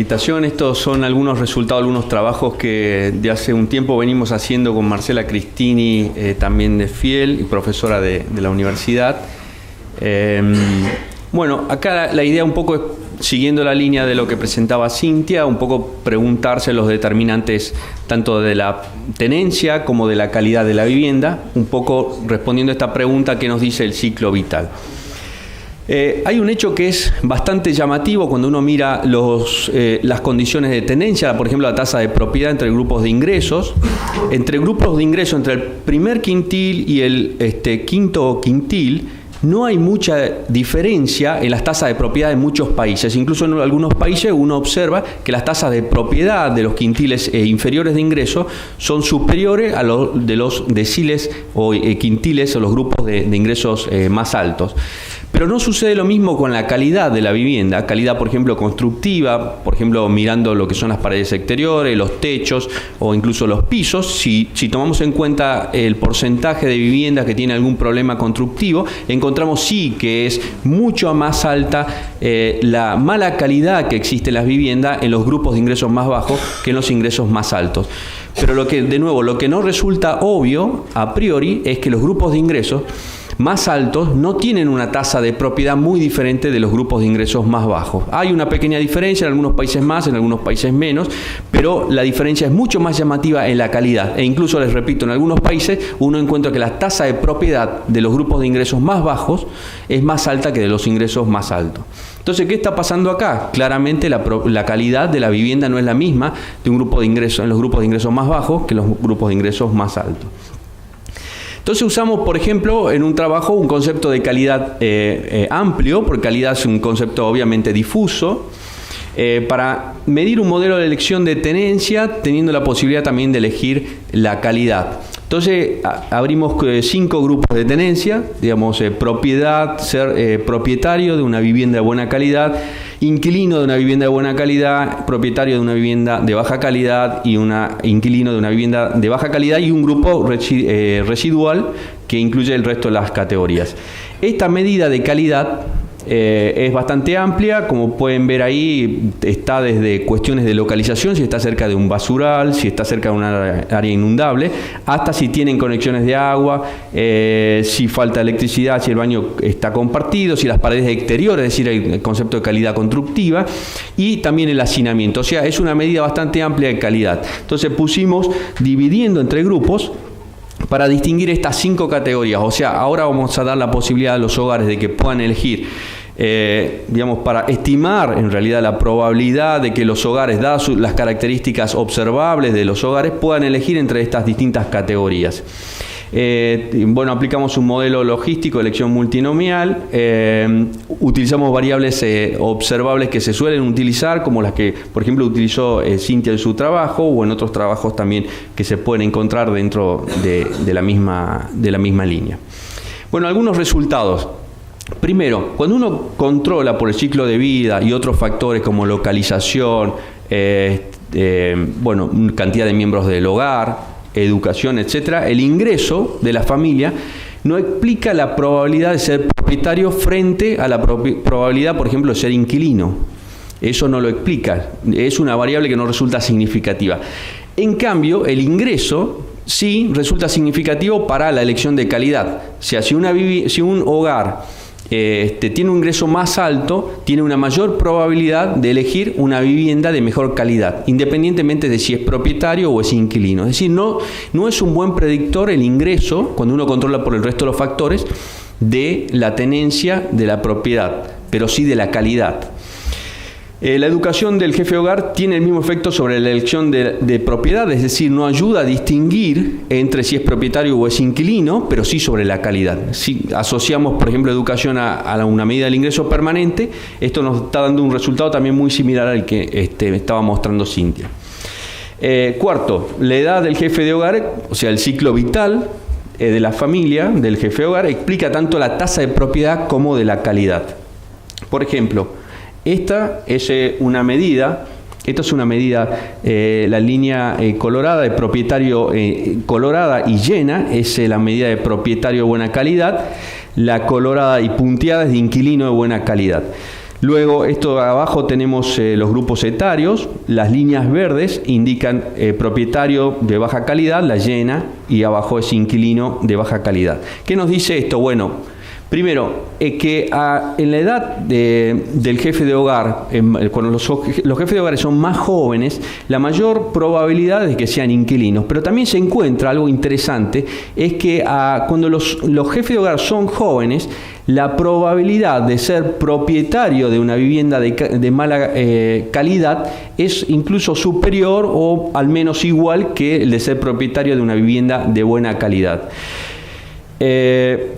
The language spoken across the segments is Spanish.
invitación. Estos son algunos resultados, algunos trabajos que de hace un tiempo venimos haciendo con Marcela Cristini, también de Fiel y profesora de la universidad. Bueno, acá la idea un poco es, siguiendo la línea de lo que presentaba Cintia, un poco preguntarse los determinantes tanto de la tenencia como de la calidad de la vivienda, un poco respondiendo a esta pregunta que nos dice el ciclo vital. Hay un hecho que es bastante llamativo cuando uno mira las condiciones de tenencia, por ejemplo la tasa de propiedad entre grupos de ingresos. Entre grupos de ingresos, entre el primer quintil y el quinto quintil, no hay mucha diferencia en las tasas de propiedad en muchos países. Incluso en algunos países uno observa que las tasas de propiedad de los quintiles inferiores de ingreso son superiores a los de los deciles o quintiles o los grupos de ingresos más altos. Pero no sucede lo mismo con la calidad de la vivienda, calidad por ejemplo constructiva, por ejemplo mirando lo que son las paredes exteriores, los techos o incluso los pisos. Si tomamos en cuenta el porcentaje de viviendas que tiene algún problema constructivo, encontramos sí que es mucho más alta la mala calidad que existe en las viviendas en los grupos de ingresos más bajos que en los ingresos más altos. Pero lo que no resulta obvio a priori es que los grupos de ingresos más altos no tienen una tasa de propiedad muy diferente de los grupos de ingresos más bajos. Hay una pequeña diferencia, en algunos países más, en algunos países menos, pero la diferencia es mucho más llamativa en la calidad. E incluso, les repito, en algunos países uno encuentra que la tasa de propiedad de los grupos de ingresos más bajos es más alta que de los ingresos más altos. Entonces, ¿qué está pasando acá? Claramente la calidad de la vivienda no es la misma de un grupo de ingresos, en los grupos de ingresos más bajos que en los grupos de ingresos más altos. Entonces usamos, por ejemplo, en un trabajo un concepto de calidad amplio, porque calidad es un concepto obviamente difuso, para medir un modelo de elección de tenencia, teniendo la posibilidad también de elegir la calidad. Entonces abrimos 5 grupos de tenencia, digamos, propiedad, ser propietario de una vivienda de buena calidad, inquilino de una vivienda de buena calidad, propietario de una vivienda de baja calidad y inquilino de una vivienda de baja calidad, y un grupo residual que incluye el resto de las categorías. Esta medida de calidad es bastante amplia, como pueden ver ahí, está desde cuestiones de localización, si está cerca de un basural, si está cerca de una área inundable, hasta si tienen conexiones de agua, si falta electricidad, si el baño está compartido, si las paredes exteriores, es decir, el concepto de calidad constructiva, y también el hacinamiento. O sea, es una medida bastante amplia de calidad. Entonces pusimos, dividiendo entre grupos, para distinguir estas 5 categorías. O sea, ahora vamos a dar la posibilidad a los hogares de que puedan elegir, digamos, para estimar en realidad la probabilidad de que los hogares, dadas las características observables de los hogares, puedan elegir entre estas distintas categorías. Bueno, aplicamos un modelo logístico de elección multinomial, utilizamos variables observables que se suelen utilizar, como las que, por ejemplo, utilizó Cintia en su trabajo, o en otros trabajos también que se pueden encontrar dentro de la misma línea. Bueno, algunos resultados. Primero, cuando uno controla por el ciclo de vida y otros factores como localización, bueno, cantidad de miembros del hogar, educación, etcétera, el ingreso de la familia no explica la probabilidad de ser propietario frente a la probabilidad, por ejemplo, de ser inquilino. Eso no lo explica, es una variable que no resulta significativa. En cambio, el ingreso sí resulta significativo para la elección de calidad. O sea, si un hogar tiene un ingreso más alto, tiene una mayor probabilidad de elegir una vivienda de mejor calidad, independientemente de si es propietario o es inquilino. Es decir, no es un buen predictor el ingreso, cuando uno controla por el resto de los factores, de la tenencia de la propiedad, pero sí de la calidad. La educación del jefe de hogar tiene el mismo efecto sobre la elección de propiedad, es decir, no ayuda a distinguir entre si es propietario o es inquilino, pero sí sobre la calidad. Si asociamos, por ejemplo, educación a una medida del ingreso permanente, esto nos está dando un resultado también muy similar al que estaba mostrando Cintia. Cuarto, la edad del jefe de hogar, o sea, el ciclo vital de la familia, del jefe de hogar, explica tanto la tasa de propiedad como de la calidad. Por ejemplo, esta es una medida, la línea colorada de propietario colorada y llena es la medida de propietario de buena calidad, la colorada y punteada es de inquilino de buena calidad. Luego, esto abajo tenemos los grupos etarios. Las líneas verdes indican propietario de baja calidad, la llena, y abajo es inquilino de baja calidad. ¿Qué nos dice esto? Bueno, primero, que en la edad del jefe de hogar, cuando los jefes de hogar son más jóvenes, la mayor probabilidad es que sean inquilinos. Pero también se encuentra algo interesante, es que cuando los jefes de hogar son jóvenes, la probabilidad de ser propietario de una vivienda de mala calidad es incluso superior o al menos igual que el de ser propietario de una vivienda de buena calidad.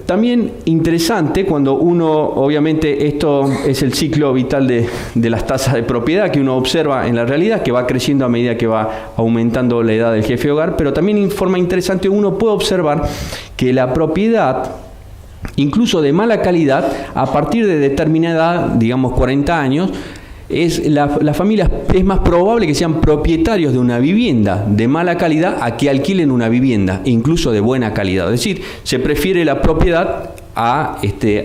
También interesante cuando uno, obviamente esto es el ciclo vital de las tasas de propiedad que uno observa en la realidad, que va creciendo a medida que va aumentando la edad del jefe de hogar, pero también en forma interesante uno puede observar que la propiedad, incluso de mala calidad, a partir de determinada edad, digamos 40 años, las familias es más probable que sean propietarios de una vivienda de mala calidad a que alquilen una vivienda, incluso de buena calidad. Es decir, se prefiere la propiedad a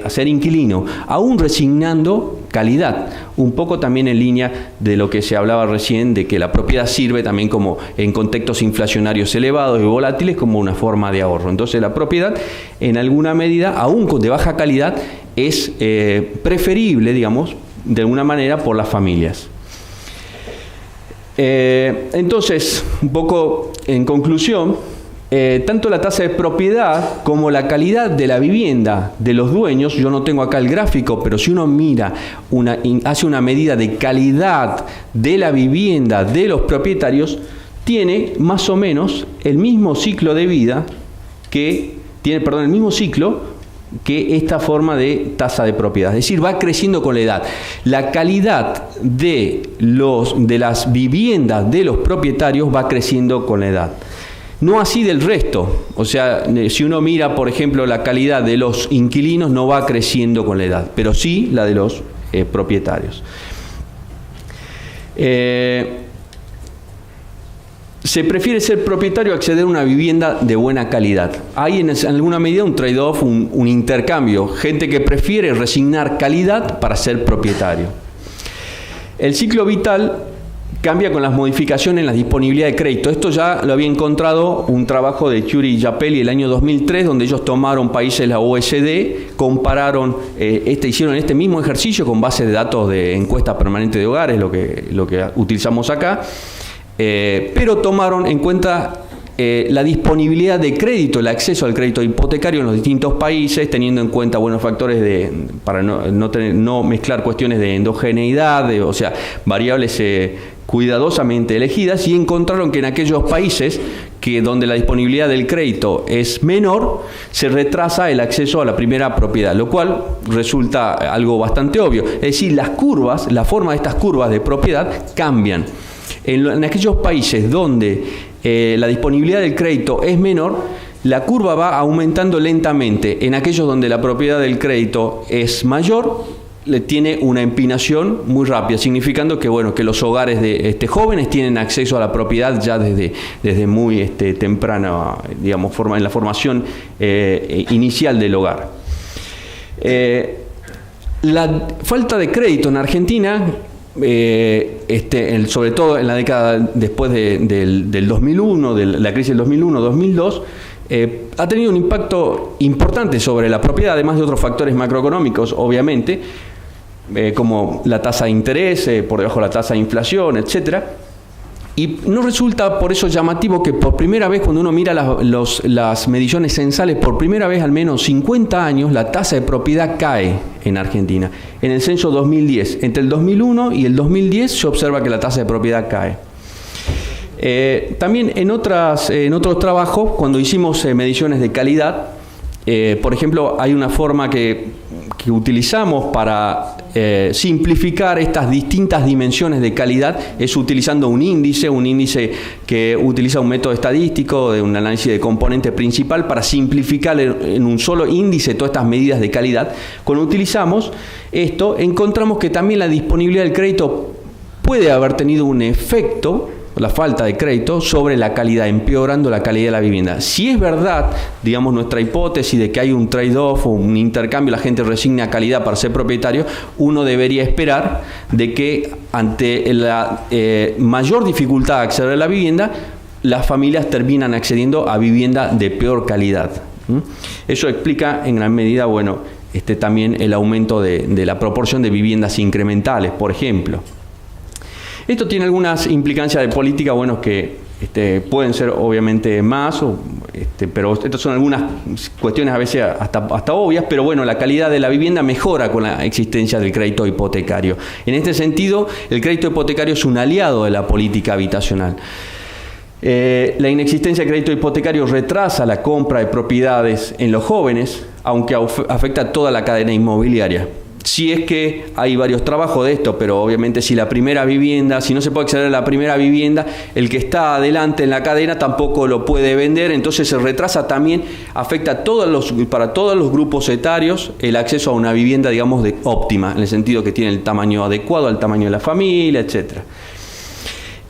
ser inquilino, aún resignando calidad. Un poco también en línea de lo que se hablaba recién, de que la propiedad sirve también como en contextos inflacionarios elevados y volátiles como una forma de ahorro. Entonces la propiedad, en alguna medida, aún de baja calidad, es preferible, digamos, de alguna manera por las familias. Entonces, un poco en conclusión, tanto la tasa de propiedad como la calidad de la vivienda de los dueños, yo no tengo acá el gráfico, pero si uno mira, hace una medida de calidad de la vivienda de los propietarios, tiene más o menos el mismo ciclo de vida el mismo ciclo que esta forma de tasa de propiedad. Es decir, va creciendo con la edad. La calidad de las viviendas de los propietarios va creciendo con la edad. No así del resto. O sea, si uno mira, por ejemplo, la calidad de los inquilinos no va creciendo con la edad, pero sí la de los propietarios. Se prefiere ser propietario a acceder a una vivienda de buena calidad. Hay en alguna medida un trade-off, un intercambio. Gente que prefiere resignar calidad para ser propietario. El ciclo vital cambia con las modificaciones en la disponibilidad de crédito. Esto ya lo había encontrado un trabajo de Chiuri y Jappelli el año 2003, donde ellos tomaron países de la OECD, compararon, hicieron este mismo ejercicio con base de datos de encuesta permanente de hogares, lo que utilizamos acá. Pero tomaron en cuenta la disponibilidad de crédito, el acceso al crédito hipotecario en los distintos países, teniendo en cuenta buenos factores para no mezclar cuestiones de endogeneidad, o sea, variables cuidadosamente elegidas, y encontraron que en aquellos países donde la disponibilidad del crédito es menor, se retrasa el acceso a la primera propiedad, lo cual resulta algo bastante obvio. Es decir, la forma de estas curvas de propiedad cambian. En aquellos países donde la disponibilidad del crédito es menor, la curva va aumentando lentamente. En aquellos donde la propiedad del crédito es mayor, tiene una empinación muy rápida, significando que los hogares de jóvenes tienen acceso a la propiedad ya desde muy temprana, digamos, en la formación inicial del hogar. La falta de crédito en Argentina, sobre todo en la década después del 2001, de la crisis del 2001-2002, ha tenido un impacto importante sobre la propiedad, además de otros factores macroeconómicos, obviamente, como la tasa de interés, por debajo de la tasa de inflación, etcétera. Y no resulta por eso llamativo que por primera vez, cuando uno mira las mediciones censales, por primera vez al menos 50 años, la tasa de propiedad cae en Argentina. En el censo 2010, entre el 2001 y el 2010 se observa que la tasa de propiedad cae. También en otros trabajos, cuando hicimos mediciones de calidad, por ejemplo, hay una forma que utilizamos para simplificar estas distintas dimensiones de calidad, es utilizando un índice que utiliza un método estadístico de un análisis de componente principal para simplificar en un solo índice todas estas medidas de calidad. Cuando utilizamos esto, encontramos que también la disponibilidad del crédito puede haber tenido un efecto, la falta de crédito sobre la calidad, empeorando la calidad de la vivienda. Si es verdad, digamos, nuestra hipótesis de que hay un trade-off o un intercambio, la gente resigna calidad para ser propietario, uno debería esperar de que ante la mayor dificultad de acceder a la vivienda, las familias terminan accediendo a vivienda de peor calidad. Eso explica en gran medida, bueno, también el aumento de la proporción de viviendas incrementales, por ejemplo. Esto tiene algunas implicancias de política, bueno, que pueden ser obviamente más, pero estas son algunas cuestiones a veces hasta obvias, pero bueno, la calidad de la vivienda mejora con la existencia del crédito hipotecario. En este sentido, el crédito hipotecario es un aliado de la política habitacional. La inexistencia de crédito hipotecario retrasa la compra de propiedades en los jóvenes, aunque afecta a toda la cadena inmobiliaria. Si es que hay varios trabajos de esto, pero obviamente si no se puede acceder a la primera vivienda, el que está adelante en la cadena tampoco lo puede vender, entonces se retrasa también, afecta para todos los grupos etarios el acceso a una vivienda, digamos, óptima, en el sentido que tiene el tamaño adecuado al tamaño de la familia, etcétera.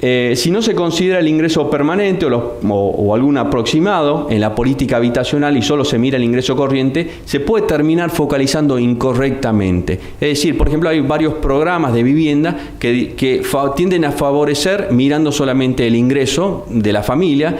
Si no se considera el ingreso permanente o algún aproximado en la política habitacional y solo se mira el ingreso corriente, se puede terminar focalizando incorrectamente. Es decir, por ejemplo, hay varios programas de vivienda que tienden a favorecer mirando solamente el ingreso de la familia,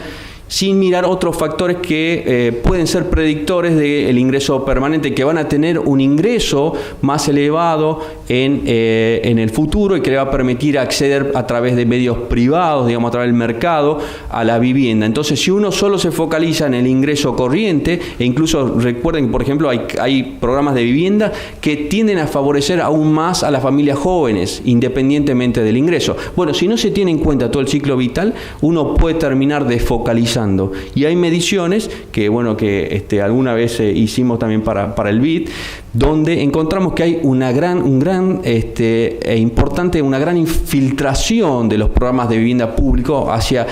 sin mirar otros factores que pueden ser predictores del ingreso permanente, que van a tener un ingreso más elevado en el futuro y que le va a permitir acceder a través de medios privados, digamos, a través del mercado, a la vivienda. Entonces, si uno solo se focaliza en el ingreso corriente, e incluso recuerden que, por ejemplo, hay programas de vivienda que tienden a favorecer aún más a las familias jóvenes, independientemente del ingreso. Bueno, si no se tiene en cuenta todo el ciclo vital, uno puede terminar desfocalizando. Y hay mediciones que, bueno, que alguna vez hicimos también para el BID, donde encontramos que hay una gran infiltración de los programas de vivienda público hacia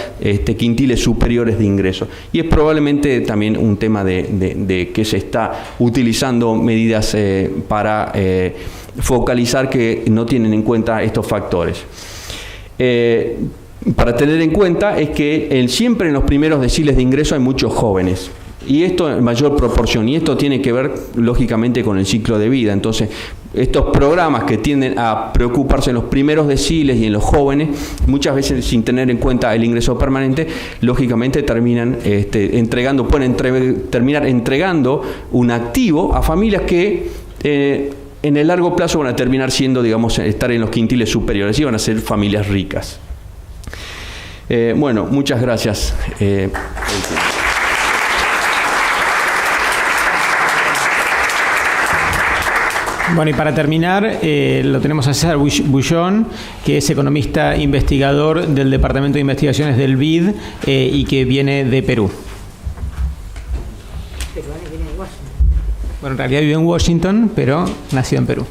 quintiles superiores de ingresos. Y es probablemente también un tema de que se está utilizando medidas para focalizar que no tienen en cuenta estos factores. Para tener en cuenta es que siempre en los primeros deciles de ingreso hay muchos jóvenes, y esto en mayor proporción, y esto tiene que ver lógicamente con el ciclo de vida. Entonces, estos programas que tienden a preocuparse en los primeros deciles y en los jóvenes, muchas veces sin tener en cuenta el ingreso permanente, lógicamente terminan terminar entregando un activo a familias que en el largo plazo van a terminar siendo, digamos, estar en los quintiles superiores y van a ser familias ricas. Bueno, muchas gracias. Bueno, y para terminar, lo tenemos a César Bullón, que es economista investigador del Departamento de Investigaciones del BID y que viene de Perú. Bueno, en realidad vive en Washington, pero nació en Perú.